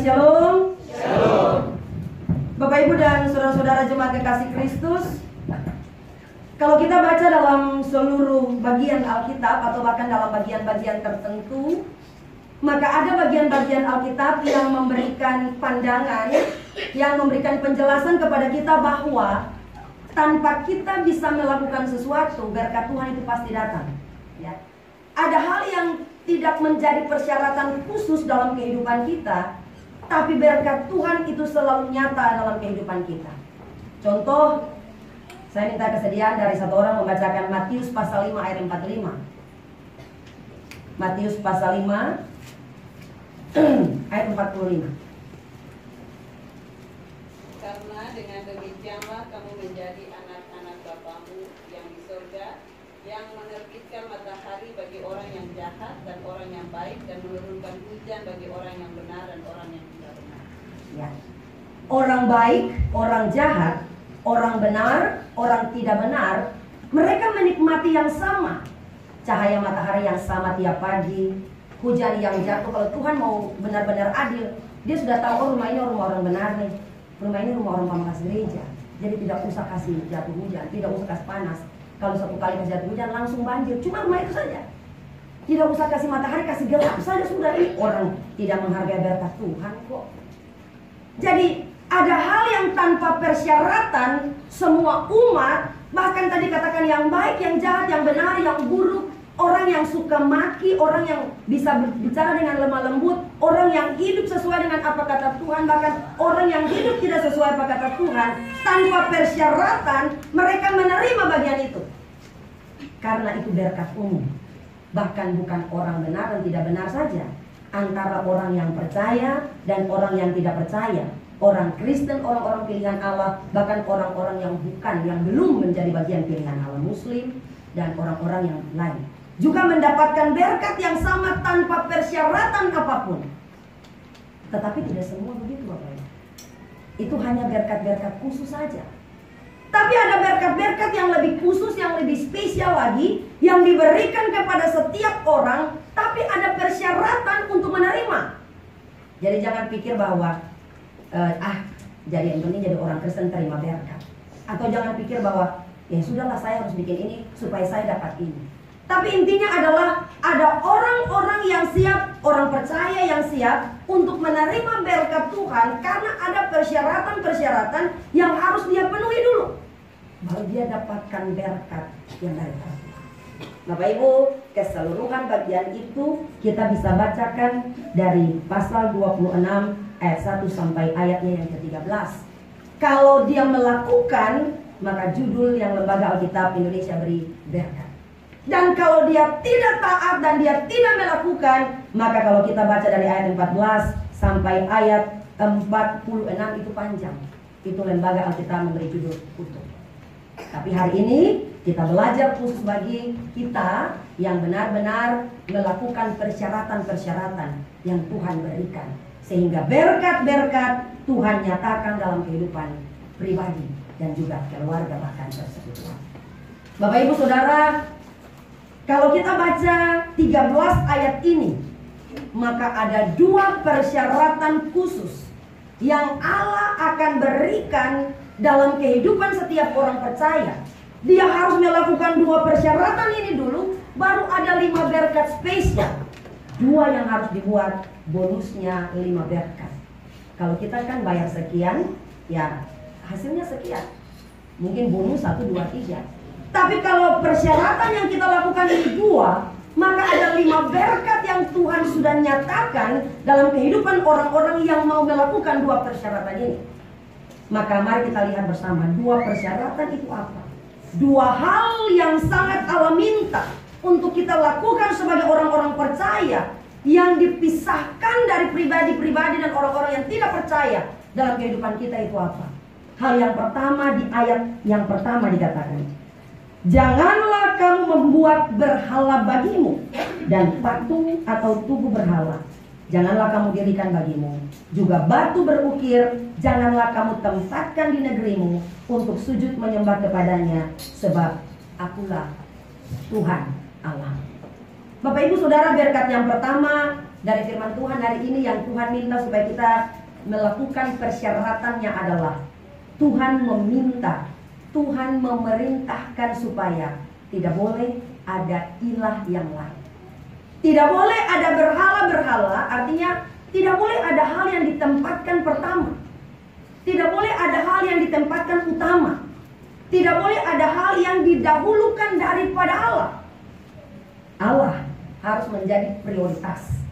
Shalom. Shalom. Bapak Ibu dan saudara-saudara jemaat kekasih Kristus, kalau kita baca dalam seluruh bagian Alkitab atau bahkan dalam bagian-bagian tertentu, maka ada bagian-bagian Alkitab yang memberikan pandangan, yang memberikan penjelasan kepada kita bahwa tanpa kita bisa melakukan sesuatu, berkat Tuhan itu pasti datang. Ya. Ada hal yang tidak menjadi persyaratan khusus dalam kehidupan kita, tapi berkat Tuhan itu selalu nyata dalam kehidupan kita. Contoh, saya minta kesediaan dari satu orang membacakan Matius pasal 5 ayat 45. Matius pasal 5 ayat 45. Karena dengan demikianlah kamu menjadi anak-anak Bapamu yang di surga, yang menerbitkan matahari bagi orang yang jahat dan orang yang baik, dan menurunkan hujan bagi orang yang benar dan orang yang tidak benar. Ya. Orang baik, orang jahat, orang benar, orang tidak benar, mereka menikmati yang sama. Cahaya matahari yang sama tiap pagi, hujan yang jatuh. Kalau Tuhan mau benar-benar adil, dia sudah tahu, oh rumah ini rumah orang benar nih, rumah ini rumah orang pamungkas gereja. Jadi tidak usah kasih jatuh hujan, tidak usah kasih panas. Kalau satu kali kasih jatuh hujan langsung banjir, cuma rumah itu saja. Tidak usah kasih matahari, kasih gelap saja sudah. Ini orang tidak menghargai berkat Tuhan kok. Jadi ada hal yang tanpa persyaratan semua umat, bahkan tadi katakan yang baik, yang jahat, yang benar, yang buruk, orang yang suka maki, orang yang bisa bicara dengan lemah lembut, orang yang hidup sesuai dengan apa kata Tuhan, bahkan orang yang hidup tidak sesuai apa kata Tuhan, tanpa persyaratan mereka menerima bagian itu. Karena itu berkat umum. Bahkan bukan orang benar dan tidak benar saja, antara orang yang percaya dan orang yang tidak percaya, orang Kristen, orang-orang pilihan Allah, bahkan orang-orang yang bukan, yang belum menjadi bagian pilihan Allah, Muslim, dan orang-orang yang lain juga mendapatkan berkat yang sama tanpa persyaratan apapun. Tetapi tidak semua begitu, Bapak Ibu. Itu hanya berkat-berkat khusus saja. Tapi ada berkat-berkat yang lebih khusus, yang lebih spesial lagi, yang diberikan kepada setiap orang, tapi ada persyaratan untuk menerima. Jadi jangan pikir bahwa jadi yang penting jadi orang Kristen terima berkat. Atau jangan pikir bahwa ya sudahlah, saya harus bikin ini supaya saya dapat ini. Tapi intinya adalah ada orang-orang yang siap, orang percaya yang siap untuk menerima berkat Tuhan, karena ada persyaratan-persyaratan yang harus dia penuhi dulu, baru dia dapatkan berkat yang dari Tuhan. Bapak Ibu, keseluruhan bagian itu kita bisa bacakan dari pasal 26 ayat 1 sampai ayatnya yang ke-13. Kalau dia melakukan, maka judul yang Lembaga Alkitab Indonesia beri berkat. Dan kalau dia tidak taat dan dia tidak melakukan, maka kalau kita baca dari ayat 14 sampai ayat 46 itu panjang. Itu Lembaga Alkitab memberi judul kutuk. Tapi hari ini kita belajar khusus bagi kita yang benar-benar melakukan persyaratan-persyaratan yang Tuhan berikan, sehingga berkat-berkat Tuhan nyatakan dalam kehidupan pribadi dan juga keluarga bahkan persekutuan. Bapak Ibu Saudara, kalau kita baca 13 ayat ini, maka ada dua persyaratan khusus yang Allah akan berikan dalam kehidupan setiap orang percaya. Dia harus melakukan dua persyaratan ini dulu, baru ada 5 berkat spesial. Dua yang harus dibuat, bonusnya 5 berkat. Kalau kita kan bayar sekian, ya hasilnya sekian. Mungkin bonus 1, 2, 3. Tapi kalau persyaratan yang kita lakukan ini 2, maka ada 5 berkat yang Tuhan sudah nyatakan dalam kehidupan orang-orang yang mau melakukan 2 persyaratan ini. Maka mari kita lihat bersama 2 persyaratan itu apa. 2 hal yang sangat Allah minta untuk kita lakukan sebagai orang-orang percaya, yang dipisahkan dari pribadi-pribadi dan orang-orang yang tidak percaya dalam kehidupan kita itu apa. Hal yang pertama di ayat yang pertama dikatakan, janganlah kamu membuat berhala bagimu dan patung atau tubuh berhala. Janganlah kamu dirikan bagimu. Juga batu berukir janganlah kamu tempatkan di negerimu untuk sujud menyembah kepadanya, sebab akulah Tuhan Allah. Bapak Ibu Saudara, berkat yang pertama Dari firman Tuhan hari ini yang Tuhan minta supaya kita melakukan persyaratannya adalah Tuhan meminta, Tuhan memerintahkan supaya tidak boleh ada ilah yang lain. Tidak boleh ada berhala-berhala, artinya tidak boleh ada hal yang ditempatkan pertama. Tidak boleh ada hal yang ditempatkan utama. Tidak boleh ada hal yang didahulukan daripada Allah. Allah harus menjadi prioritas.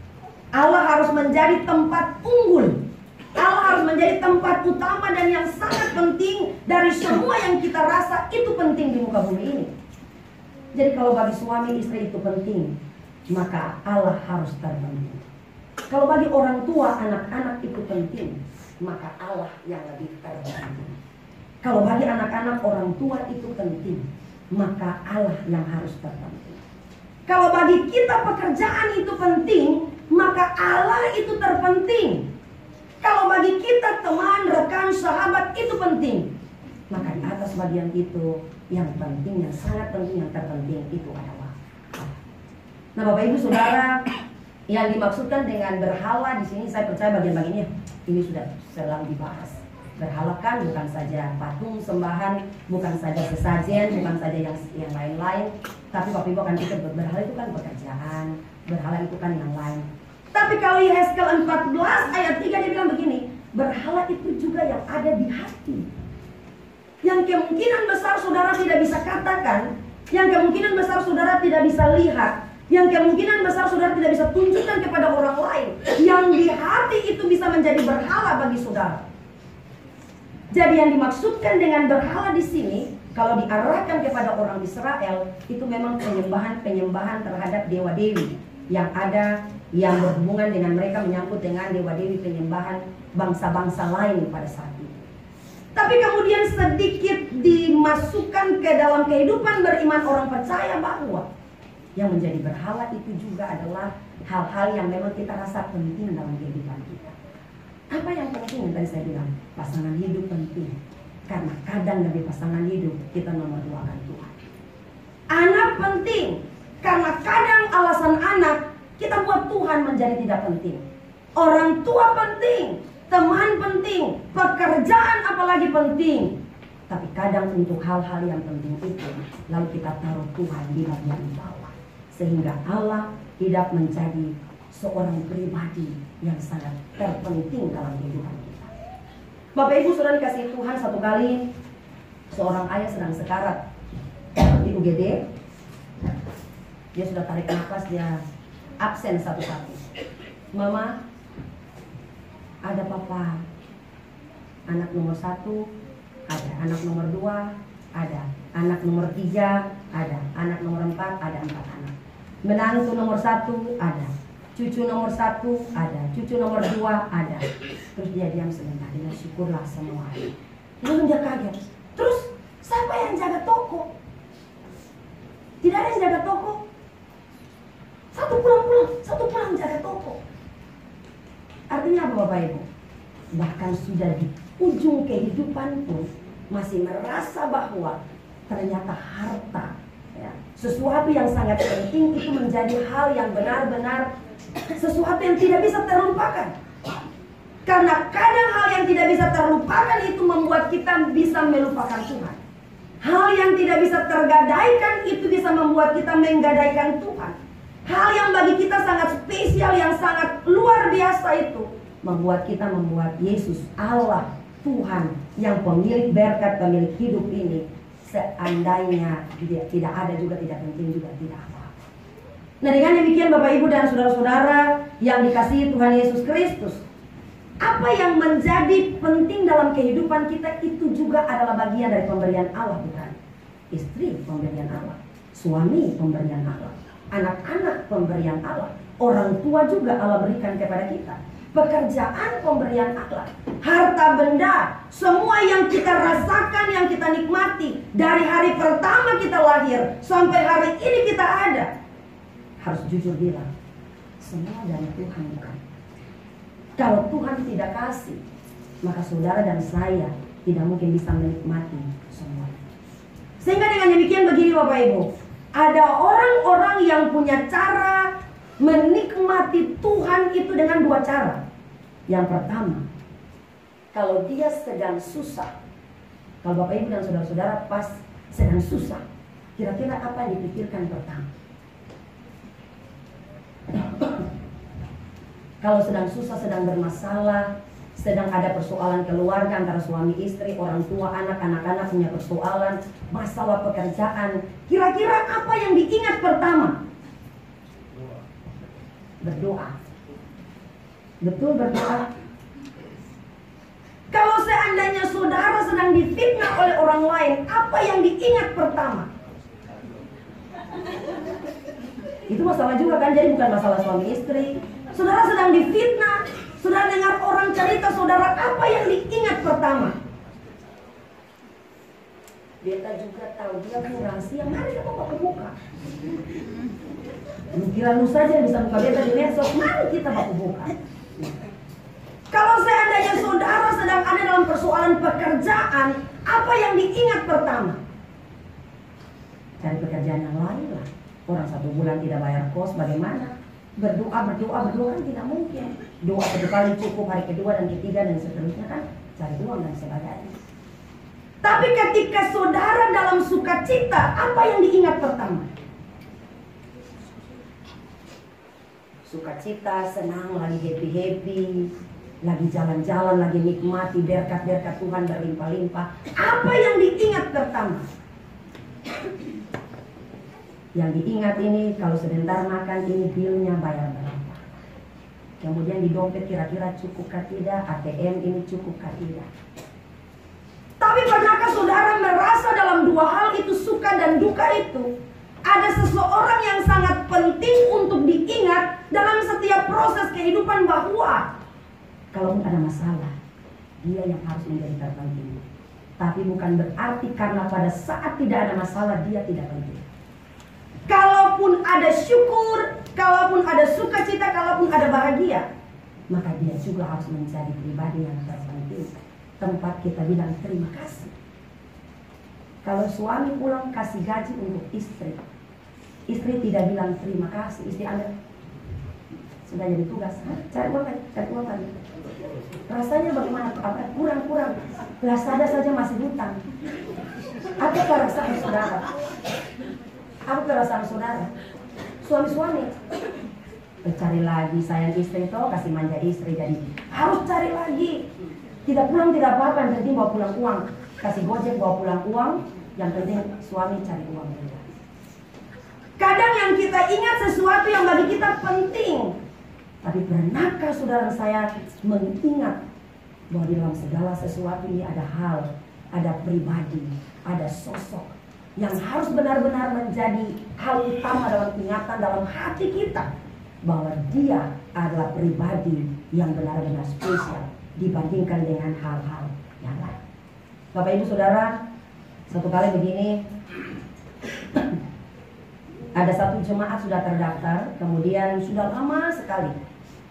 Allah harus menjadi tempat unggul. Allah harus menjadi tempat utama dan yang sangat penting dari semua yang kita rasa itu penting di muka bumi ini. Jadi kalau bagi suami istri itu penting, maka Allah harus terpenting. Kalau bagi orang tua anak-anak itu penting, maka Allah yang lebih terpenting. Kalau bagi anak-anak orang tua itu penting, maka Allah yang harus terpenting. Kalau bagi kita pekerjaan itu penting, maka Allah itu terpenting. Kalau bagi kita teman, rekan, sahabat itu penting, maka di atas bagian itu yang penting, yang sangat penting, yang terpenting itu adalah Allah. Nah, Bapak Ibu Saudara, yang dimaksudkan dengan berhala di sini saya percaya bagian-bagiannya ini sudah selalu dibahas. Berhala kan bukan saja patung sembahan, bukan saja sesajen, bukan saja yang lain-lain. Tapi Bapak Ibu akan pikir berhala itu kan pekerjaan, berhala itu kan yang lain. Tapi kalau Yehezkel 14 ayat 3 dia bilang begini, berhala itu juga yang ada di hati. Yang kemungkinan besar saudara tidak bisa katakan, yang kemungkinan besar saudara tidak bisa lihat, yang kemungkinan besar saudara tidak bisa tunjukkan kepada orang lain, yang di hati itu bisa menjadi berhala bagi saudara. Jadi yang dimaksudkan dengan berhala di sini, kalau diarahkan kepada orang Israel, itu memang penyembahan terhadap dewa-dewi yang ada, yang berhubungan dengan mereka, menyangkut dengan dewa-dewi penyembahan bangsa-bangsa lain pada saat itu. Tapi kemudian sedikit dimasukkan ke dalam kehidupan beriman orang percaya bahwa yang menjadi berhala itu juga adalah hal-hal yang memang kita rasa penting dalam kehidupan kita. Apa yang penting? Tadi saya bilang pasangan hidup penting, karena kadang dari pasangan hidup kita nomor 2-kan Tuhan. Anak penting, karena kadang alasan anak kita buat Tuhan menjadi tidak penting. Orang tua penting, teman penting, pekerjaan apalagi penting. Tapi kadang untuk hal-hal yang penting itu lalu kita taruh Tuhan di bagian bawah, sehingga Allah tidak menjadi seorang pribadi yang sangat terpenting dalam kehidupan kita. Bapak Ibu Saudara dikasih Tuhan, satu kali seorang ayah sedang sekarat di UGD. Dia sudah tarik nafas, dia absen satu-satu. Mama, ada papa. Anak nomor 1 ada, anak nomor 2 ada, anak nomor 3 ada, anak nomor 4 ada, 4 anak. Menantu nomor 1 ada, cucu nomor 1 ada, cucu nomor 2 ada. Terus dia diam sebentar, dia syukurlah semua. Lalu dia kaget. Terus siapa yang jaga toko? Tidak ada yang jaga toko. Satu pulang jaga toko. Artinya apa Bapak Ibu? Bahkan sudah di ujung kehidupan pun masih merasa bahwa ternyata harta, ya, sesuatu yang sangat penting itu menjadi hal yang benar-benar sesuatu yang tidak bisa terlupakan. Karena kadang hal yang tidak bisa terlupakan itu membuat kita bisa melupakan Tuhan. Hal yang tidak bisa tergadaikan itu bisa membuat kita menggadaikan Tuhan. Hal yang bagi kita sangat spesial, yang sangat luar biasa itu membuat Yesus Allah Tuhan yang pemilik berkat, pemilik hidup ini, seandainya tidak ada juga tidak penting juga tidak apa-apa. Nah, dengan demikian Bapak Ibu dan saudara-saudara yang dikasihi Tuhan Yesus Kristus, apa yang menjadi penting dalam kehidupan kita itu juga adalah bagian dari pemberian Allah, bukan? Istri pemberian Allah, suami pemberian Allah, anak-anak pemberian Allah, orang tua juga Allah berikan kepada kita. Pekerjaan pemberian Allah, harta benda, semua yang kita rasakan, yang kita nikmati dari hari pertama kita lahir sampai hari ini kita ada, harus jujur bilang, semua dari Tuhan, bukan? Kalau Tuhan tidak kasih, maka saudara dan saya tidak mungkin bisa menikmati semua. Sehingga dengan demikian begini Bapak Ibu, ada orang-orang yang punya cara Menikmati Tuhan itu dengan dua cara. Yang pertama, kalau dia sedang susah, kalau Bapak Ibu dan saudara-saudara pas sedang susah, kira-kira apa yang dipikirkan pertama? Kalau sedang susah, sedang bermasalah, sedang ada persoalan keluarga antara suami istri, orang tua, anak-anak punya persoalan, masalah pekerjaan, kira-kira apa yang diingat pertama? Berdoa. Betul, berdoa. Kalau seandainya saudara sedang difitnah oleh orang lain, apa yang diingat pertama? Itu masalah juga kan, jadi bukan masalah suami istri. Saudara sedang difitnah, saudara dengar orang cerita saudara, apa yang diingat pertama? Beta juga tahu dia punya rahasia, mari kita buka. Kira lu saja yang bisa buka beta di medsos, mari kita buka. Kalau seandainya saudara sedang ada dalam persoalan pekerjaan, apa yang diingat pertama? Cari pekerjaan yang lain lah. Orang 1 bulan tidak bayar kos, bagaimana? Berdoa kan tidak mungkin. Doa 1 kali cukup, hari kedua dan ketiga dan seterusnya kan cari uang dan sebagainya. Tapi ketika saudara dalam sukacita, apa yang diingat pertama? Sukacita, senang, lagi happy, lagi jalan-jalan, lagi nikmati berkat-berkat Tuhan berlimpah-limpah. Apa yang diingat pertama? Yang diingat ini kalau sebentar makan ini bilnya bayar berapa. Kemudian di dompet kira-kira cukup kah tidak, ATM ini cukup kah tidak. Tapi pernahkah saudara merasa dalam 2 hal itu, suka dan duka itu, ada seseorang yang sangat penting untuk diingat dalam setiap proses kehidupan, bahwa kalau ada masalah, dia yang harus menjadi terpenting. Tapi bukan berarti karena pada saat tidak ada masalah dia tidak penting. Kalaupun ada syukur, kalaupun ada sukacita, kalaupun ada bahagia, maka dia juga harus menjadi pribadi yang terpenting. Tempat kita bilang terima kasih. Kalau suami pulang kasih gaji untuk istri, istri tidak bilang terima kasih, istri Anda sudah jadi tugas, cari uang lagi. Rasanya bagaimana? Kurang. Lazada saja masih hutang. Apa perasaan saudara? Apa perasaan saudara? Suami-suami cari lagi, sayang istri itu, kasih manja istri, jadi harus cari lagi. Tidak pulang tidak apa-apa, yang penting bawa pulang uang. Kasih gojek bawa pulang uang, yang penting suami cari uang juga. Kadang yang kita ingat sesuatu yang bagi kita penting, tapi pernahkah saudara saya mengingat bahwa di dalam segala sesuatu ini ada hal, ada pribadi, ada sosok yang harus benar-benar menjadi hal utama dalam ingatan, dalam hati kita, bahwa dia adalah pribadi yang benar-benar spesial dibandingkan dengan hal-hal yang lain. Bapak Ibu Saudara, satu kali begini, ada satu jemaat sudah terdaftar, kemudian sudah lama sekali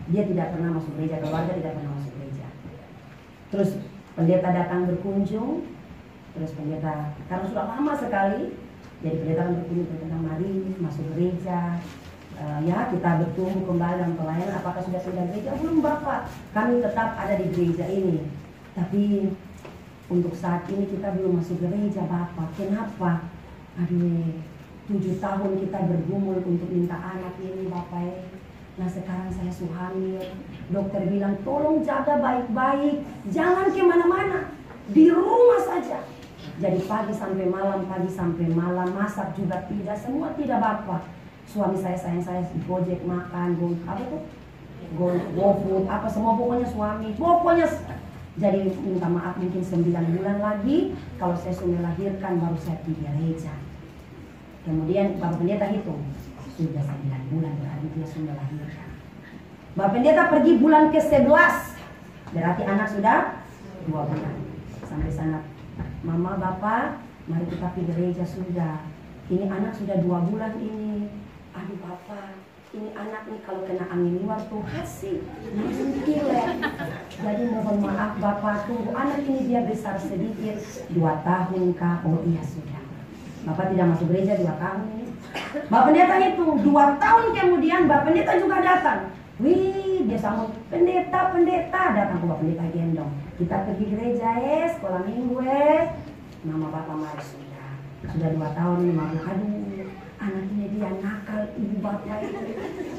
dia tidak pernah masuk gereja, keluarga tidak pernah masuk gereja. Terus pendeta datang berkunjung, terus pendeta karena sudah lama sekali, jadi pendeta berkunjung, mari masuk gereja. Ya, kita bertumbuh kembali dalam pelayanan. Apakah sudah pindah gereja? Belum Bapak, kami tetap ada di gereja ini. Tapi untuk saat ini kita belum masuk gereja Bapak. Kenapa? Aduh, 7 tahun kita bergumul untuk minta anak ini Bapak. Nah sekarang saya hamil. Dokter bilang tolong jaga baik-baik, jangan kemana-mana, di rumah saja. Jadi pagi sampai malam, masak juga tidak, semua tidak Bapak. Suami saya sayang saya gojek makan, GoFood, apa semua pokoknya suami. Pokoknya jadi minta maaf, mungkin 9 bulan lagi kalau saya sudah melahirkan baru saya pergi gereja. Kemudian Bapak Pendeta hitung, sudah 9 bulan berarti dia sudah melahirkan. Bapak Pendeta pergi bulan ke-11, berarti anak sudah 2 bulan. Sampai sana, Mama, Bapak, mari kita pergi gereja sudah. Ini anak sudah 2 bulan ini. Aduh Bapak, ini anak nih kalau kena angin luar tuh kasih langsung kile. Jadi mohon maaf Bapak, tunggu anak ini dia besar sedikit, 2 tahun kah? Oh iya sudah. Bapak tidak masuk gereja 2 tahun ini. Bapak Pendeta hitung 2 tahun kemudian Bapak Pendeta juga datang. Wih, dia sambut, pendeta datang ke Bapak Pendeta gendong. Kita pergi gereja sekolah minggu Mama Bapak mari sudah 2 tahun ini Mama, aduh anak ini dia nakal ibu bapak itu.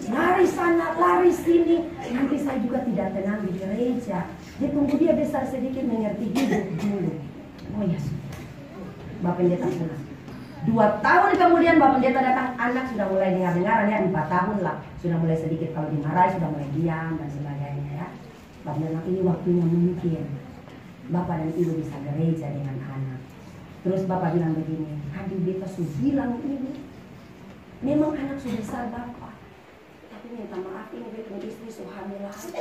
Lari sana, lari sini. Nanti saya juga tidak tenang di gereja. Dia tunggu dia besar sedikit mengerti hidup dulu. Oh ya sudah. Bapak Pendeta pulang. 2 tahun kemudian Bapak Pendeta datang, anak sudah mulai dengar-dengar, ya 4 tahun lah. Sudah mulai sedikit kalau dimarahi, sudah mulai diam dan sebagainya ya. Bapak Pendeta ini waktunya mungkin Bapak dan Ibu bisa gereja dengan anak. Terus Bapak bilang begini, aduh beta sudah bilang ini. Memang anak sudah besar Bapak. Tapi minta maaf ini beta istri suhamil lagi.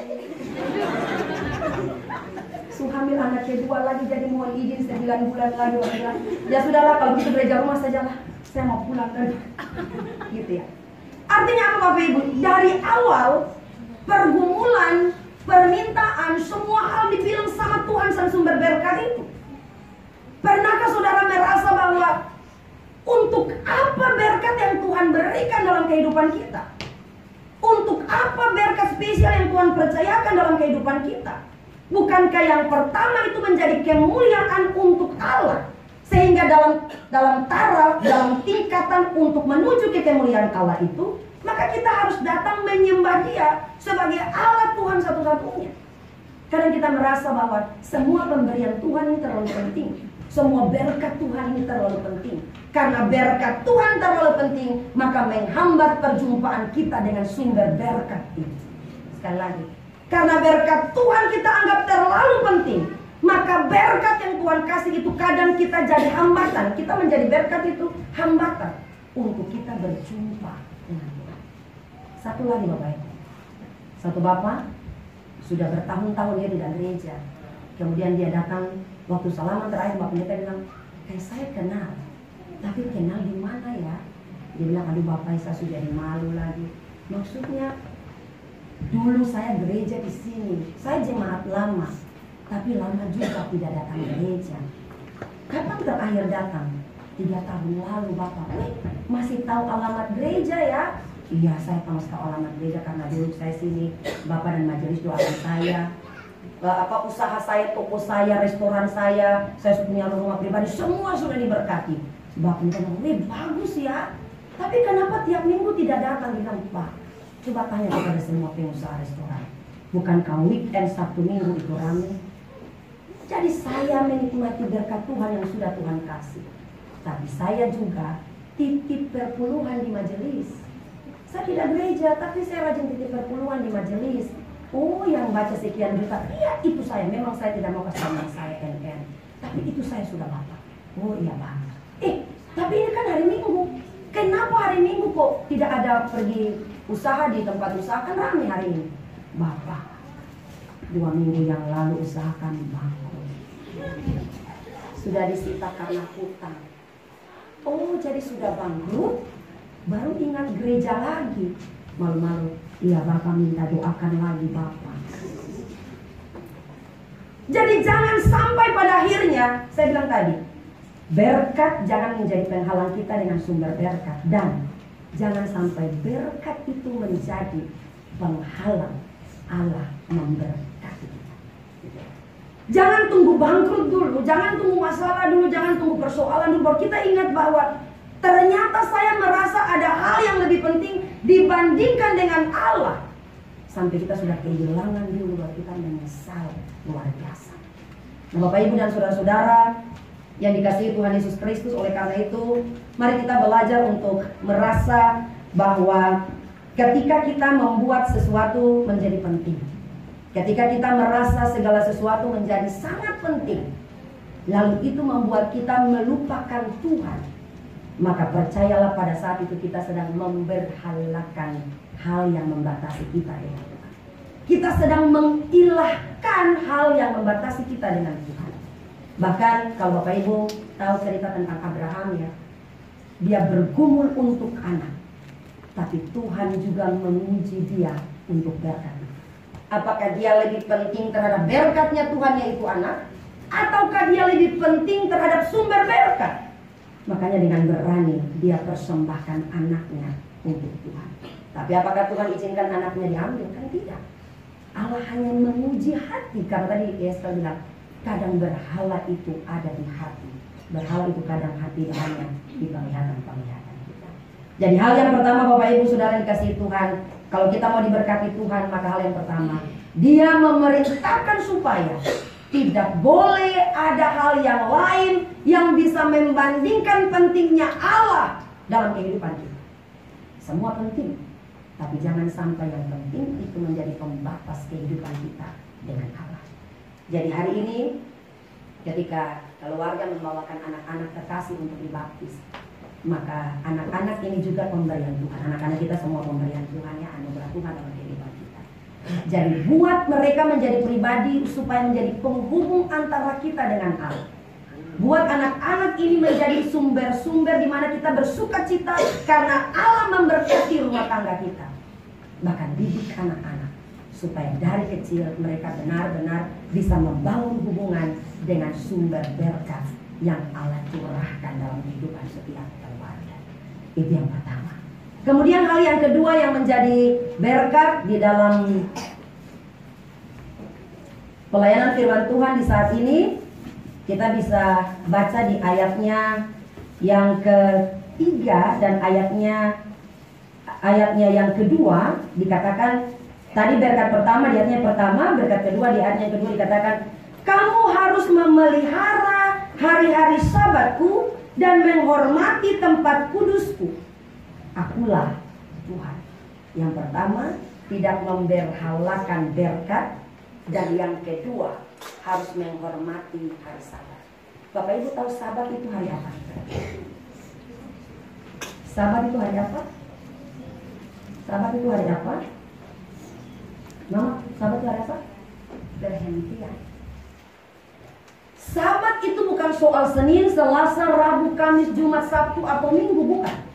Suhamil anak kedua lagi jadi mohon izin 9 bulan lagi. Bilang, ya sudahlah kalau gitu gereja rumah saja lah. Saya mau pulang kan. Gitu ya. Artinya apa Bapak Ibu? Dari awal pergumulan, permintaan, semua hal dibilang sama Tuhan sang sumber berkat itu. Pernahkah saudara merasa bahwa untuk apa berkat yang Tuhan berikan dalam kehidupan kita? Untuk apa berkat spesial yang Tuhan percayakan dalam kehidupan kita? Bukankah yang pertama itu menjadi kemuliaan untuk Allah? Sehingga dalam taraf, dalam tingkatan untuk menuju ke kemuliaan Allah itu, maka kita harus datang menyembah Dia sebagai Allah Tuhan satu-satunya. Karena kita merasa bahwa semua pemberian Tuhan ini terlalu penting. Semua berkat Tuhan ini terlalu penting. Karena berkat Tuhan terlalu penting, maka menghambat perjumpaan kita dengan sumber berkat itu. Sekali lagi, karena berkat Tuhan kita anggap terlalu penting, maka berkat yang Tuhan kasih itu kadang kita jadi hambatan. Kita menjadi berkat itu hambatan untuk kita berjumpa dengan Tuhan. Satu lagi Bapak Ibu, satu Bapak sudah bertahun-tahun dia tidak gereja. Kemudian dia datang waktu salaman terakhir Bapak Pendeta bilang, saya kenal, tapi kenal di mana ya? Dia bilang, aduh Bapak saya sudah malu lagi. Maksudnya dulu saya gereja di sini, saya jemaat lama, tapi lama juga tidak datang gereja. Kapan terakhir datang? 3 tahun lalu Bapak. Masih tahu alamat gereja ya? Iya, saya masih tahu alamat gereja karena dulu saya sini, Bapak dan majelis doakan saya. Usaha saya, toko saya, restoran saya punya rumah pribadi, semua sudah diberkati. Bapak bilang, bagus ya. Tapi kenapa tiap minggu tidak datang? Bilang, Pak, coba tanya kepada semua pengusaha restoran. Bukankah weekend Sabtu Minggu itu ramai? Jadi saya menikmati berkat Tuhan yang sudah Tuhan kasih. Tapi saya juga titip perpuluhan di majelis. Saya tidak gereja, tapi saya rajin titip perpuluhan di majelis. Oh, yang baca sekian juta, iya itu saya. Memang saya tidak mau kasih nama saya NN, tapi itu saya sudah Bapak. Oh iya Pak. Tapi ini kan hari Minggu. Kenapa hari Minggu kok tidak ada pergi usaha di tempat usaha? Kan ramai hari ini. Bapak, 2 minggu yang lalu usaha kami bangkrut. Sudah disita karena hutang. Oh, jadi sudah bangkrut, baru ingat gereja lagi. Malu-malu. Iya Bapak minta doakan lagi Bapak. Jadi jangan sampai pada akhirnya, saya bilang tadi, berkat jangan menjadi penghalang kita dengan sumber berkat. Dan jangan sampai berkat itu menjadi penghalang Allah memberkati kita. Jangan tunggu bangkrut dulu, jangan tunggu masalah dulu, jangan tunggu persoalan dulu. Baru kita ingat bahwa ternyata saya merasa ada hal yang lebih penting dibandingkan dengan Allah. Sampai kita sudah kehilangan dulu, baru kita menyesal luar biasa. Nah Bapak Ibu dan saudara-saudara yang dikasihi Tuhan Yesus Kristus, oleh karena itu mari kita belajar untuk merasa bahwa ketika kita membuat sesuatu menjadi penting, ketika kita merasa segala sesuatu menjadi sangat penting, lalu itu membuat kita melupakan Tuhan, maka percayalah pada saat itu kita sedang memberhalakan hal yang membatasi kita dengan Tuhan. Kita sedang mengilahkan hal yang membatasi kita dengan Tuhan. Bahkan kalau Bapak Ibu tahu cerita tentang Abraham ya, dia bergumul untuk anak, tapi Tuhan juga menguji dia untuk berkat. Apakah dia lebih penting terhadap berkatnya Tuhan yaitu anak, ataukah dia lebih penting terhadap sumber berkat? Makanya dengan berani dia persembahkan anaknya untuk Tuhan. Tapi apakah Tuhan izinkan anaknya diambil? Kan tidak. Allah hanya menguji hati. Karena tadi Esther bilang, kadang berhala itu ada di hati. Berhala itu kadang hati hanya di penglihatan-penglihatan kita. Jadi hal yang pertama Bapak Ibu Saudara dikasihi Tuhan, kalau kita mau diberkati Tuhan, maka hal yang pertama, Dia memerintahkan supaya tidak boleh ada hal yang lain yang bisa membandingkan pentingnya Allah dalam kehidupan kita. Semua penting, tapi jangan sampai yang penting itu menjadi pembatas kehidupan kita dengan Allah. Jadi hari ini ketika keluarga membawakan anak-anak terkasih untuk dibaptis, maka anak-anak ini juga pemberian Tuhan. Anak-anak kita semua pemberian Tuhan, ya, anugerah Tuhan dalam kehidupan kita. Jadi buat mereka menjadi pribadi supaya menjadi penghubung antara kita dengan Allah. Buat anak-anak ini menjadi sumber-sumber di mana kita bersuka cita karena Allah memberkati rumah tangga kita. Bahkan didik anak-anak supaya dari kecil mereka benar-benar bisa membangun hubungan dengan sumber berkat yang Allah curahkan dalam kehidupan setiap keluarga. Itu yang pertama. Kemudian hal yang kedua yang menjadi berkat di dalam pelayanan firman Tuhan di saat ini, kita bisa baca di ayatnya yang ketiga dan ayatnya yang kedua dikatakan, tadi berkat pertama di ayatnya pertama, berkat kedua di ayatnya kedua dikatakan, kamu harus memelihara hari-hari Sabatku dan menghormati tempat kudusku. Akulah Tuhan. Yang pertama, tidak memberhalakan berkat, dan yang kedua harus menghormati hari Sabat. Bapak Ibu tahu Sabat itu hari apa? Sabat itu hari apa? Sabat itu hari apa? Mama, Sabat itu hari apa? Perhentian. Sabat itu bukan soal Senin, Selasa, Rabu, Kamis, Jumat, Sabtu atau Minggu, bukan.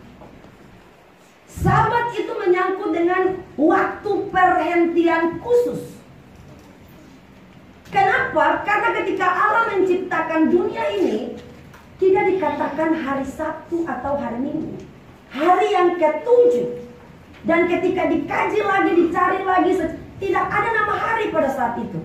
Sabat itu menyangkut dengan waktu perhentian khusus. Kenapa? Karena ketika Allah menciptakan dunia ini, tidak dikatakan hari Sabtu atau hari Minggu, hari yang ke-7. Dan ketika dikaji lagi, dicari lagi, tidak ada nama hari pada saat itu.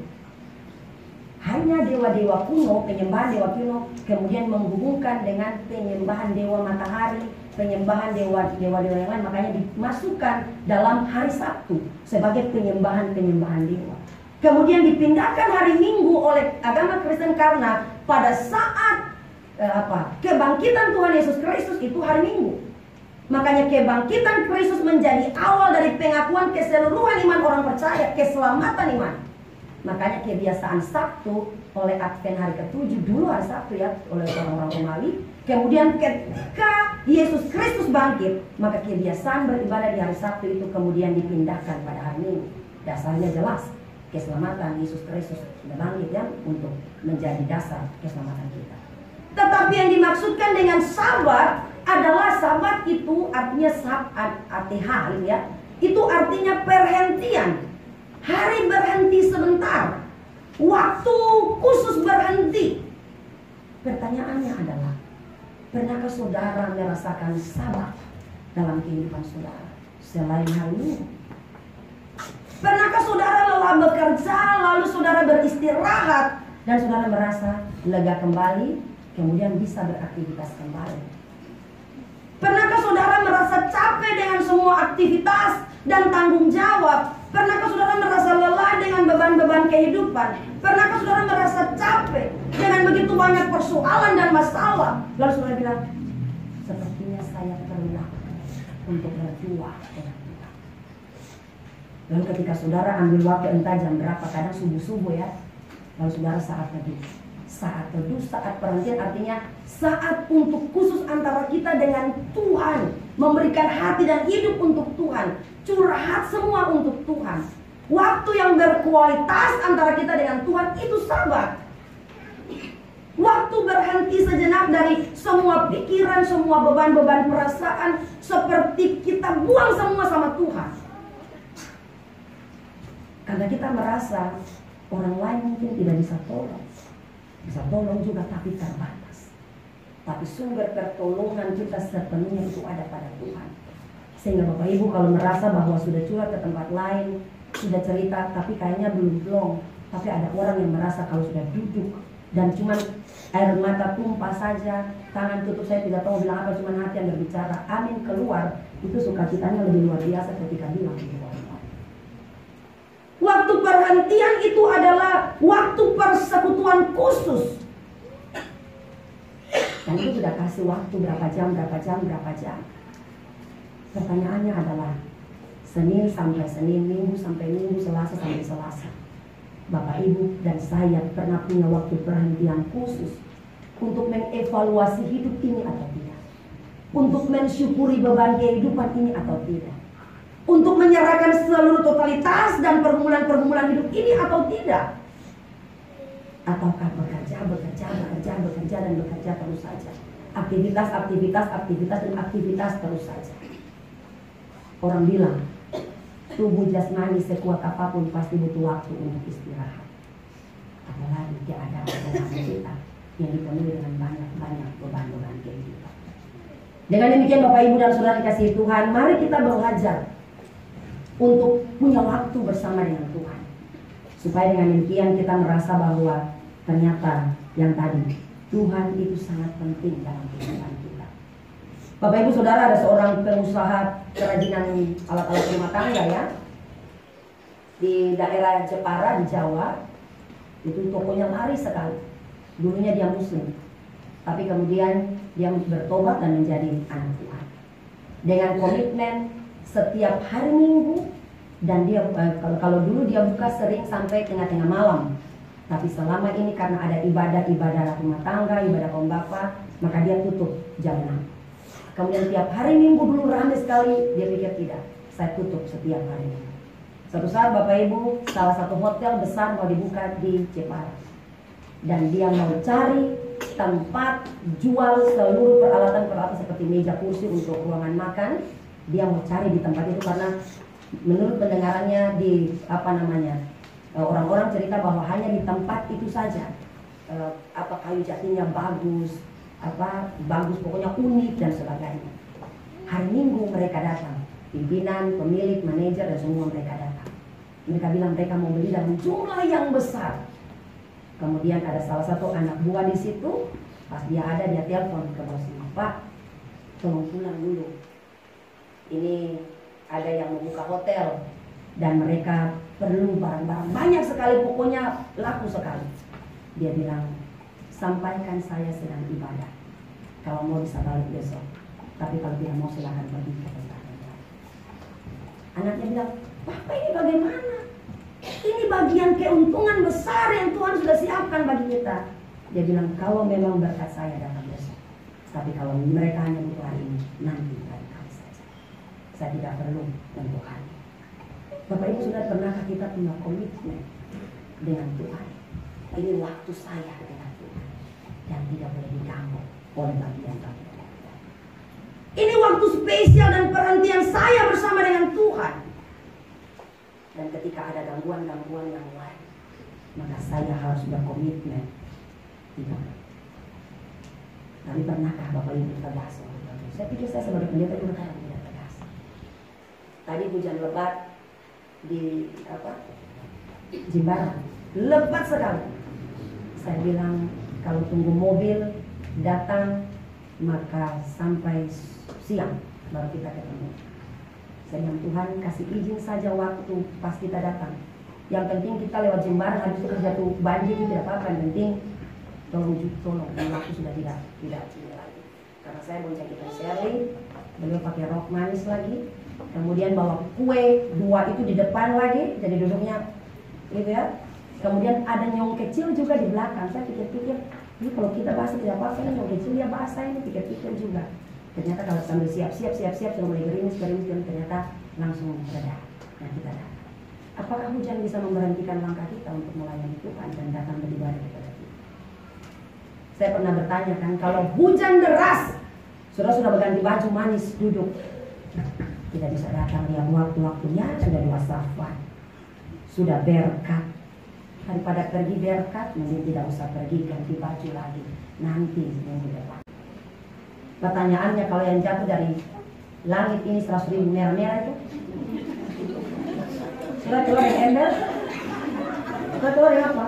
Hanya dewa-dewa kuno, penyembahan dewa kuno, kemudian menghubungkan dengan penyembahan dewa matahari, penyembahan dewa-dewa yang lain, makanya dimasukkan dalam hari Sabtu sebagai penyembahan dewa. Kemudian dipindahkan hari Minggu oleh agama Kristen karena pada saat kebangkitan Tuhan Yesus Kristus itu hari Minggu. Makanya kebangkitan Kristus menjadi awal dari pengakuan keseluruhan iman orang percaya, keselamatan iman. Makanya kebiasaan Sabtu oleh Advent hari ke-7, dulu hari Sabtu ya, oleh orang-orang Romawi. Kemudian ketika Yesus Kristus bangkit, maka kebiasaan beribadah di hari Sabtu itu kemudian dipindahkan pada hari Minggu. Dasarnya jelas, keselamatan Yesus Kristus sudah bangkit ya, untuk menjadi dasar keselamatan kita. Tetapi yang dimaksudkan dengan Sabat adalah Sabat itu artinya sabat atihal ya. Itu artinya perhentian. Hari berhenti sebentar. Waktu khusus berhenti. Pertanyaannya adalah, pernahkah saudara merasakan Sabat dalam kehidupan saudara selain hari Minggu? Pernahkah saudara lelah bekerja, lalu saudara beristirahat, dan saudara merasa lega kembali, kemudian bisa beraktivitas kembali? Pernahkah saudara merasa capek dengan semua aktivitas dan tanggung jawab? Pernahkah saudara merasa lelah dengan beban-beban kehidupan? Pernahkah saudara merasa capek dengan begitu banyak persoalan dan masalah? Lalu saudara bilang, sepertinya saya perlu untuk berdua dengan Tuhan. Lalu ketika saudara ambil waktu entah jam berapa, kadang subuh-subuh ya, lalu saudara saat teduh. Saat teduh, saat perhentian artinya saat untuk khusus antara kita dengan Tuhan. Memberikan hati dan hidup untuk Tuhan. Curhat semua untuk Tuhan. Waktu yang berkualitas antara kita dengan Tuhan itu Sabat. Waktu berhenti sejenak dari semua pikiran, semua beban-beban perasaan, seperti kita buang semua sama Tuhan. Karena kita merasa orang lain mungkin tidak bisa tolong. Bisa tolong juga tapi terbatas. Tapi sumber pertolongan kita sepenuhnya itu ada pada Tuhan. Sehingga Bapak Ibu kalau merasa bahwa sudah curhat ke tempat lain, sudah cerita tapi kayaknya belum plong, tapi ada orang yang merasa kalau sudah duduk dan cuman air mata tumpah saja, tangan tutup, saya tidak tahu bilang apa, cuman hati yang berbicara, amin keluar, itu sukacitanya lebih luar biasa ketika bilang keluar. Waktu perhentian itu adalah waktu persekutuan khusus. Dan itu sudah kasih waktu berapa jam. Pertanyaannya adalah Senin sampai Senin, Minggu sampai Minggu, Selasa sampai Selasa. Bapak Ibu dan saya pernah punya waktu perhentian khusus untuk mengevaluasi hidup ini atau tidak, untuk mensyukuri beban kehidupan ini atau tidak, untuk menyerahkan seluruh totalitas dan pergumulan-pergumulan hidup ini atau tidak, ataukah bekerja dan bekerja terus saja, aktivitas terus saja. Orang bilang tubuh jasmani sekuat apapun pasti butuh waktu untuk istirahat. Apalagi keadaan kita yang dipenuhi dengan banyak beban kehidupan. Dengan demikian Bapak Ibu dan Saudara dikasihi Tuhan, mari kita belajar untuk punya waktu bersama dengan Tuhan. Supaya dengan demikian kita merasa bahwa ternyata yang tadi Tuhan itu sangat penting dalam kehidupan kita. Bapak Ibu Saudara, ada seorang pengusaha kerajinan alat-alat rumah tangga ya, di daerah Jepara di Jawa. Itu tokonya laris sekali. Dulunya dia Muslim, tapi kemudian dia bertobat dan menjadi anak Tuhan dengan komitmen setiap hari Minggu. Dan dia kalau dulu dia buka sering sampai tengah-tengah malam, tapi selama ini karena ada ibadah rumah tangga, ibadah kaum bapa, maka dia tutup jam 6. Kemudian tiap hari Minggu dulu ramai sekali, dia pikir tidak, saya tutup setiap hari Minggu. Suatu saat Bapak Ibu, salah satu hotel besar mau dibuka di Jepara, dan dia mau cari tempat jual seluruh peralatan seperti meja kursi untuk ruangan makan. Dia mau cari di tempat itu karena menurut pendengarannya di orang-orang cerita bahwa hanya di tempat itu saja kayu jatinya bagus, pokoknya unik dan sebagainya. Hari Minggu mereka datang, pimpinan, pemilik, manajer dan semua mereka datang. Mereka bilang mereka mau beli dalam jumlah yang besar. Kemudian ada salah satu anak buah di situ, pas dia ada dia telepon ke bosnya, Pak, tolong pulang dulu. Ini ada yang membuka hotel dan mereka perlu barang-barang banyak sekali, pokoknya laku sekali. Dia bilang, sampaikan saya sedang ibadah, kalau mau bisa balik besok, tapi kalau tidak mau silahkan pergi ke tempat yang lain. Anaknya bilang, Papa ini bagaimana? Ini bagian keuntungan besar yang Tuhan sudah siapkan bagi kita. Dia bilang, kalau memang berkat saya datang besok, tapi kalau mereka hanya butuh hari ini, nanti lain kali saja. Saya tidak perlu untuk hari. Bapak Ibu sudah pernahkah kita punya komitmen dengan Tuhan? Ini waktu saya dengan Tuhan yang tidak boleh diganggu oleh bagian-bagian. Ini waktu spesial dan perhentian saya bersama dengan Tuhan. Dan ketika ada gangguan-gangguan yang lain, maka saya harus berkomitmen tidak. Tapi pernahkah Bapak Ibu tegas? Saya pikir saya sebagai pendeta juga kadang tidak tegas. Tadi hujan lebat di Jimbaran, lebat sekali. Saya bilang kalau tunggu mobil datang maka sampai siang baru kita ketemu. Saya bilang Tuhan kasih izin saja waktu pas kita datang. Yang penting kita lewat Jimbaran, habis itu jatuh banjir itu tidak apa-apa. Yang penting tolong waktu sudah tidak lagi. Karena saya bonceng Shirley, beliau pakai rok manis lagi. Kemudian bawa kue 2 itu di depan lagi, jadi duduknya gitu ya. Kemudian ada nyong kecil juga di belakang. Saya pikir-pikir, ini kalau kita basah tidak apa-apa, ini nyong kecil dia basah, ini pikir-pikir juga. Ternyata kalau sambil siap-siap sudah mulai gerimis, ternyata langsung reda. Nah kita datang. Apakah hujan bisa memberhentikan langkah kita untuk melayani Tuhan dan datang beribadah kepada Tuhan? Saya pernah bertanya kan, kalau hujan deras, sudah berganti baju manis duduk, tidak bisa datang lihat waktu-waktunya sudah 2 safwan, sudah berkat. Daripada pergi berkat, mending tidak usah pergi, ganti baju lagi nanti minggu depan. Pertanyaannya, kalau yang jatuh dari langit ini 100.000 merah-merah itu sudah keluar dari ember? Sudah keluar dari apa?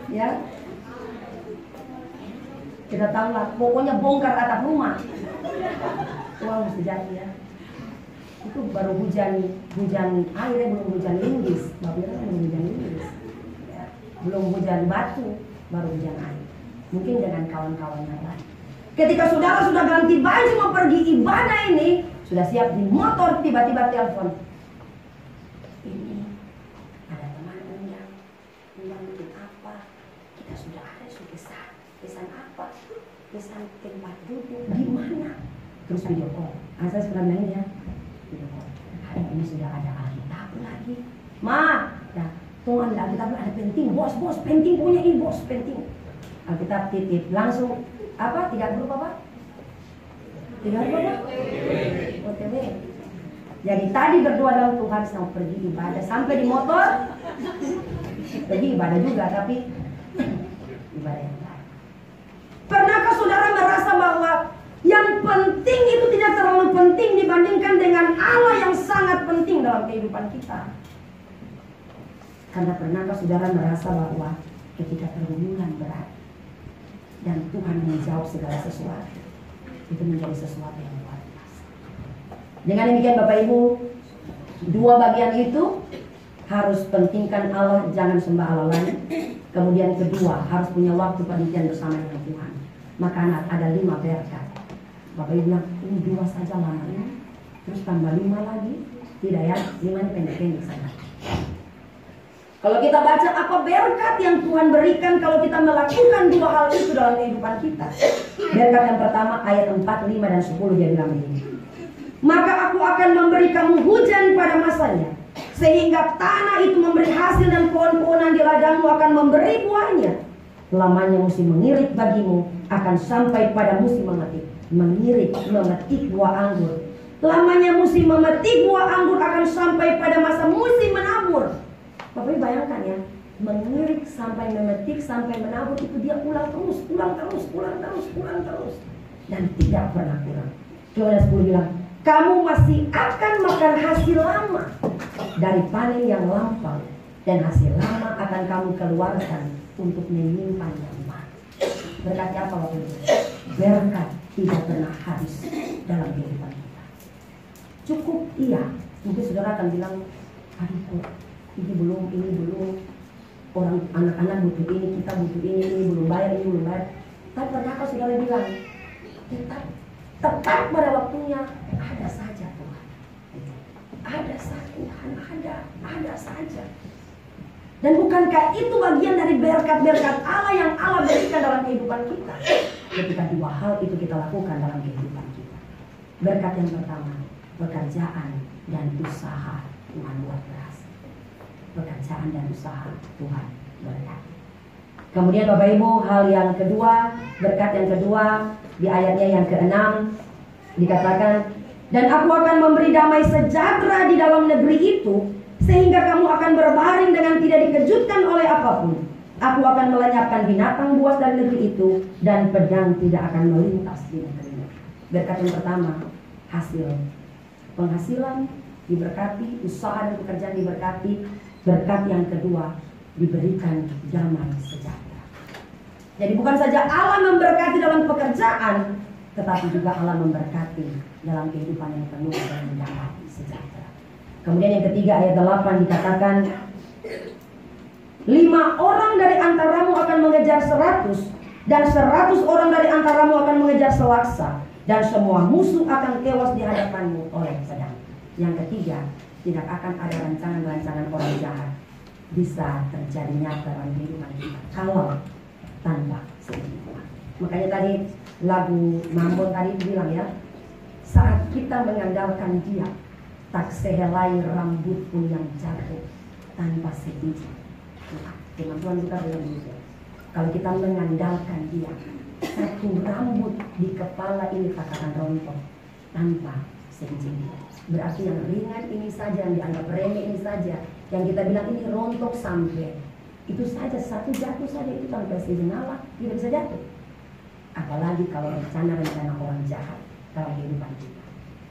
Ya, kita tahu lah, pokoknya bongkar atap rumah. Uang mesti jadi ya. Itu baru hujan air, belum hujan linggis. Bapak belum hujan linggis. Ya. Belum hujan batu, baru hujan air. Mungkin dengan kawan-kawan yang lain. Ketika saudara sudah ganti baju mau pergi ibadah ini, sudah siap di motor, tiba-tiba telepon. Ini ada teman undang bikin apa? Kita sudah ada pesan apa? Pesan tempat duduk di mana? Terus video call. Saya pernah bilang ya, video call. Hari ini sudah ada Alkitab lagi. Ma, ya, Tuhan Alkitab ada penting, bos, penting punya ini bos, penting. Alkitab titip langsung apa? 30 apa? 30 apa? OTW. Jadi tadi berdoa dalam Tuhan sama pergi ibadah sampai di motor. Pergi ibadah juga tapi ibadah yang lain. Pernahkah saudara merasa bahwa yang penting itu tidak terlalu penting dibandingkan dengan Allah yang sangat penting dalam kehidupan kita? Karena pernahkah saudara merasa bahwa ketika pergumulan berat dan Tuhan menjawab segala sesuatu, itu menjadi sesuatu yang luar biasa. Dengan demikian Bapak Ibu, dua bagian itu harus pentingkan Allah, jangan sembah Allah lain. Kemudian kedua, harus punya waktu penelitian bersama dengan Tuhan. Maka ada 5 berkat. Bapak Ibu bilang, ini 2 saja lama ini, terus tambah 5 lagi. Tidak ya, 5 ini pendek-pendek saja. Kalau kita baca apa berkat yang Tuhan berikan kalau kita melakukan 2 hal itu dalam kehidupan kita. Berkat yang pertama ayat 4, 5, dan 10 dia bilang begini. Maka aku akan memberi kamu hujan pada masanya, sehingga tanah itu memberi hasil dan pohon-pohonan di ladangmu akan memberi buahnya. Lamanya musim mengirik bagimu akan sampai pada musim memetik. Memetik buah anggur. Lamanya musim memetik buah anggur akan sampai pada masa musim menabur. Bapak Ibu bayangkan ya, mengirik sampai memetik sampai menabur itu dia ulang terus, dan tidak pernah kurang. Kemudian 10 bilang, kamu masih akan makan hasil lama dari panen yang lampau, dan hasil lama akan kamu keluarkan untuk menyimpan yang baru. Berkatnya apa Bapak Ibu? Berkat tidak pernah habis dalam kehidupan kita. Cukup iya, mungkin saudara akan bilang, aduh kok ini belum, orang anak-anak butuh ini, kita butuh ini belum bayar, Tapi pernahkah saudara bilang, tepat pada waktunya, ada saja Tuhan. Ada saja Tuhan, ada saja. Dan bukankah itu bagian dari berkat-berkat Allah yang Allah berikan dalam kehidupan kita? Ketika 2 hal itu kita lakukan dalam kehidupan kita. Berkat yang pertama, pekerjaan dan usaha Tuhan buat berhasil. Pekerjaan dan usaha Tuhan berkati. Kemudian Bapak Ibu, hal yang kedua, berkat yang kedua di ayatnya yang ke-6 dikatakan, dan aku akan memberi damai sejahtera di dalam negeri itu, sehingga kamu akan berbaring dengan tidak dikejutkan oleh apapun. Aku akan melenyapkan binatang buas dari negeri itu, dan pedang tidak akan melintas di negeri. Berkat yang pertama, penghasilan diberkati, usaha dan pekerjaan diberkati. Berkat yang kedua, diberikan damai sejahtera. Jadi bukan saja Allah memberkati dalam pekerjaan, tetapi juga Allah memberkati dalam kehidupan yang penuh dengan damai sejahtera. Kemudian yang ketiga ayat 8 dikatakan, 5 orang dari antaramu akan mengejar 100, dan 100 orang dari antaramu akan mengejar selaksa, dan semua musuh akan tewas di hadapanmu oleh pedang. Yang ketiga, tidak akan ada rancangan-rancangan orang jahat bisa terjadi nyata dalam kehidupan kita kalau tanpa seizin Tuhan. Makanya tadi lagu Mambon tadi bilang ya, saat kita mengandalkan Dia, tak sehelai rambut pun yang jatuh tanpa seizin Tuhan. Firman Tuhan kita bilang begitu. Kalau kita mengandalkan Dia, satu rambut di kepala ini tak akan rontok tanpa seizin Dia. Berarti yang ringan ini saja, yang dianggap remeh ini saja, yang kita bilang ini rontok sampai itu saja, satu jatuh saja itu tanpa seizin Allah tidak bisa jatuh. Apalagi kalau rencana-rencana orang jahat dalam kehidupan kita.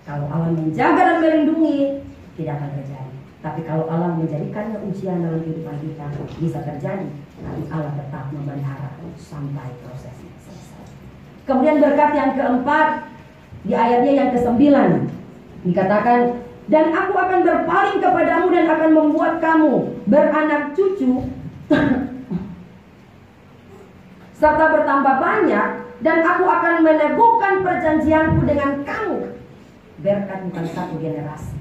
Kalau Allah menjaga dan melindungi, tidak akan terjadi. Tapi kalau Allah menjadikannya ujian dalam kehidupan kita, bisa terjadi. Tapi Allah tetap memelihara sampai prosesnya selesai. Kemudian berkat yang keempat, di ayatnya yang ke-9 dikatakan, dan aku akan berpaling kepadamu dan akan membuat kamu beranak cucu serta bertambah banyak, dan aku akan meneguhkan perjanjianku dengan kamu. Berkat bukan satu generasi,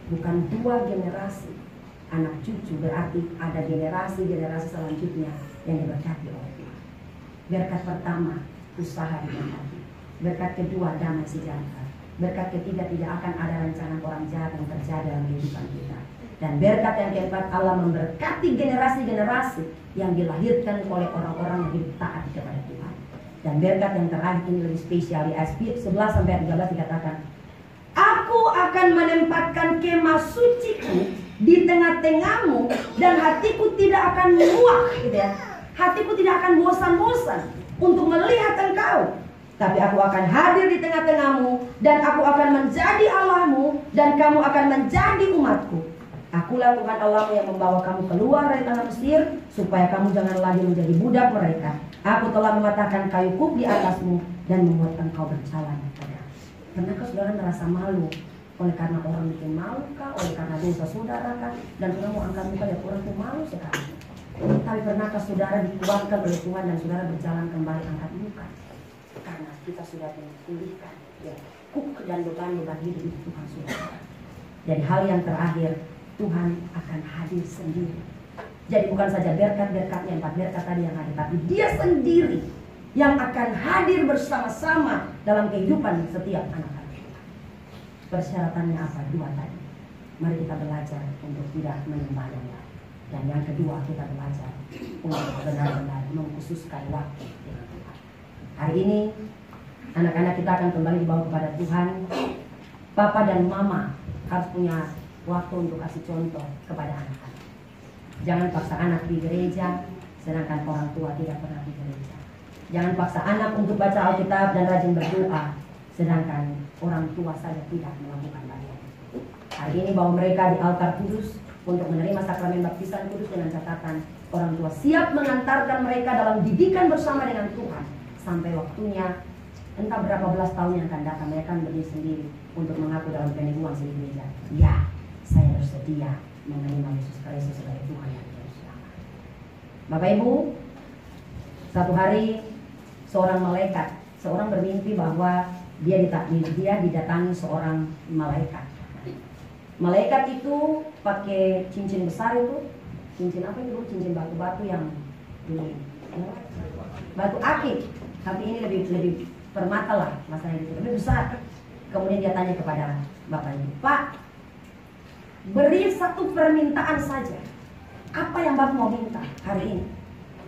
bukan 2 generasi. Anak cucu berarti ada generasi-generasi selanjutnya yang diberkati oleh Tuhan. Berkat pertama, usaha diberkati. Berkat kedua, damai sejahtera. Berkat ketiga, tidak akan ada rencana orang jahat yang terjadi dalam kehidupan kita. Dan berkat yang keempat, Allah memberkati generasi-generasi yang dilahirkan oleh orang-orang yang hidup taat kepada Tuhan. Dan berkat yang terakhir ini lebih spesial, di ayat 11-13 dikatakan, aku akan menempatkan kemah suciku di tengah-tengahmu, dan hatiku tidak akan muak, gitu ya. Hatiku tidak akan bosan-bosan untuk melihat engkau. Tapi aku akan hadir di tengah-tengahmu, dan aku akan menjadi Allahmu, dan kamu akan menjadi umatku. Akulah Tuhan Allahmu yang membawa kamu keluar dari tanah Mesir, supaya kamu jangan lagi menjadi budak mereka. Aku telah mematahkan kayu kuk di atasmu, dan membuat engkau berjalan. Pernahkah saudara merasa malu oleh karena orang bikin malu kah, oleh karena dosa saudara kah, dan saudara mau angkat muka, ya orang tuh malu sekali. Tapi pernahkah saudara dikuatkan oleh Tuhan dan saudara berjalan kembali angkat muka? Karena kita sudah memulihkan ya, kuk dan beban-beban hidup itu Tuhan sudah. Jadi hal yang terakhir, Tuhan akan hadir sendiri. Jadi bukan saja berkat-berkatnya, 4 berkat tadi yang hadir, tapi Dia sendiri yang akan hadir bersama-sama dalam kehidupan setiap anak-anak kita. Persyaratannya apa? 2 tadi. Mari kita belajar untuk tidak menyembah yang lain. Dan yang kedua, kita belajar untuk benar-benar mengkhususkan waktu dengan Tuhan. Hari ini anak-anak kita akan kembali dibawa kepada Tuhan. Papa dan mama harus punya waktu untuk kasih contoh kepada anak-anak. Jangan paksa anak di gereja, sedangkan orang tua tidak pernah di gereja. Jangan paksa anak untuk baca Alkitab dan rajin berdoa, sedangkan orang tua saja tidak melakukan bagian. Hari ini bawa mereka di altar kudus untuk menerima sakramen baptisan kudus dengan catatan orang tua siap mengantarkan mereka dalam didikan bersama dengan Tuhan sampai waktunya, entah berapa belas tahun yang akan datang, mereka berdiri sendiri untuk mengaku dalam peneguhan di gereja. Ya, saya bersedia menerima Yesus Kristus sebagai Tuhan yang bersama. Bapak Ibu, satu hari seorang malaikat, seorang bermimpi bahwa dia didatangi seorang malaikat. Malaikat itu pakai cincin besar itu, cincin apa itu? Cincin batu-batu yang ini, batu akik. Tapi ini lebih permata lah, masalahnya itu lebih besar. Kemudian dia tanya kepada bapak ini, Pak, beri satu permintaan saja. Apa yang bapak mau minta hari ini?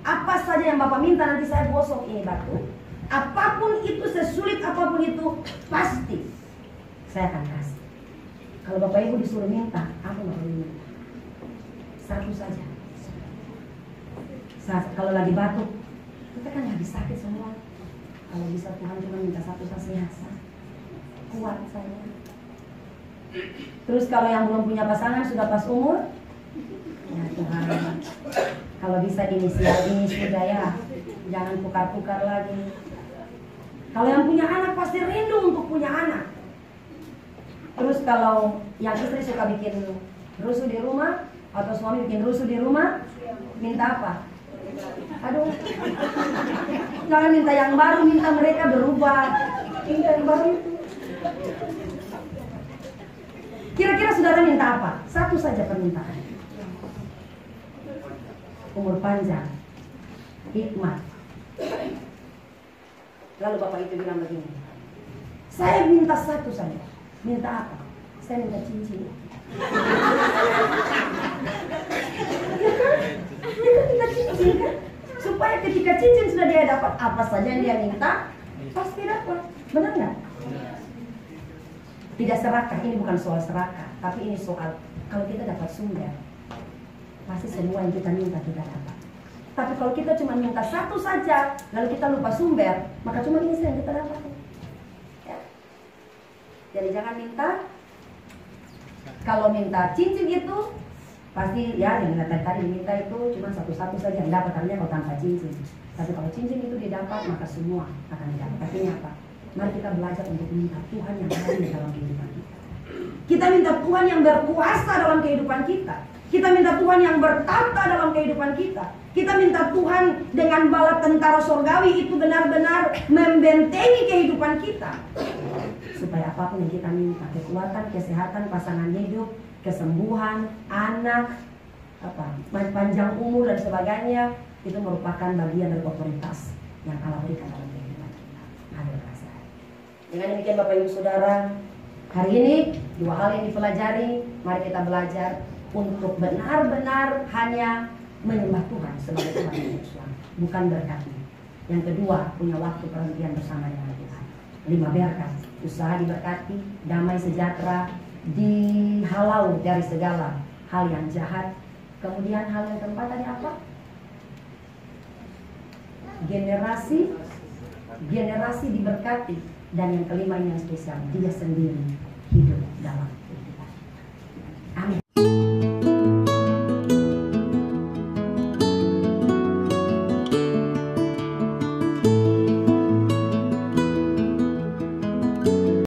Apa saja yang bapak minta, nanti saya gosok ini batu. Apapun itu, sesulit apapun itu, pasti saya akan kasih. Kalau bapak ibu disuruh minta, apa yang bapak minta? Satu saja. Kalau lagi batuk, kita kan lagi sakit semua. Kalau bisa Tuhan cuma minta satu saja, kuat saya. Terus kalau yang belum punya pasangan, sudah pas umur, ya Tuhan, kalau bisa inisial ini sudah ya, jangan tukar-tukar lagi. Kalau yang punya anak pasti rindu untuk punya anak. Terus kalau yang istri suka bikin rusuh di rumah, atau suami bikin rusuh di rumah, minta apa? Aduh, jangan minta yang baru, minta mereka berubah. Minta yang baru itu. Kira-kira saudara minta apa? Satu saja permintaan. Umur panjang, hikmat. Lalu bapak itu bilang begini, saya minta satu saja. Minta apa? Saya minta cincin. Dia kan minta cincin kan? Supaya ketika cincin sudah dia dapat, apa saja yang dia minta pasti dapat. Benar nggak? Tidak serakah, ini bukan soal serakah, tapi ini soal kalau kita dapat sumber, pasti semua yang kita minta kita dapat. Tapi kalau kita cuma minta satu saja, lalu kita lupa sumber, maka cuma ini saja yang kita dapat. Ya. Jadi jangan minta. Kalau minta cincin itu pasti ya yang tadi diminta itu cuma satu-satu saja yang dapat, artinya kalau tanpa cincin. Tapi kalau cincin itu didapat, maka semua akan didapat. Artinya apa? Mari kita belajar untuk minta Tuhan yang hadir dalam kehidupan kita. Kita minta Tuhan yang berkuasa dalam kehidupan kita. Kita minta Tuhan yang bertata dalam kehidupan kita. Kita minta Tuhan dengan bala tentara surgawi itu benar-benar membentengi kehidupan kita. Supaya apapun yang kita minta, kekuatan, kesehatan, pasangan hidup, kesembuhan, anak, panjang umur dan sebagainya, itu merupakan bagian dari otoritas yang Allah berikan dalam kehidupan kita. Dengan demikian Bapak Ibu Saudara, hari ini dua hal yang dipelajari. Mari kita belajar untuk benar-benar hanya menyembah Tuhan sebagai Tuhan yang Yesus, bukan berkatnya. Yang kedua, punya waktu perhentian bersama dengan Tuhan. 5 berkat, usaha diberkati, damai sejahtera, dihalau dari segala hal yang jahat. Kemudian hal yang keempat tadi apa? Generasi diberkati. Dan yang kelima ini yang spesial, dia sendiri hidup dalam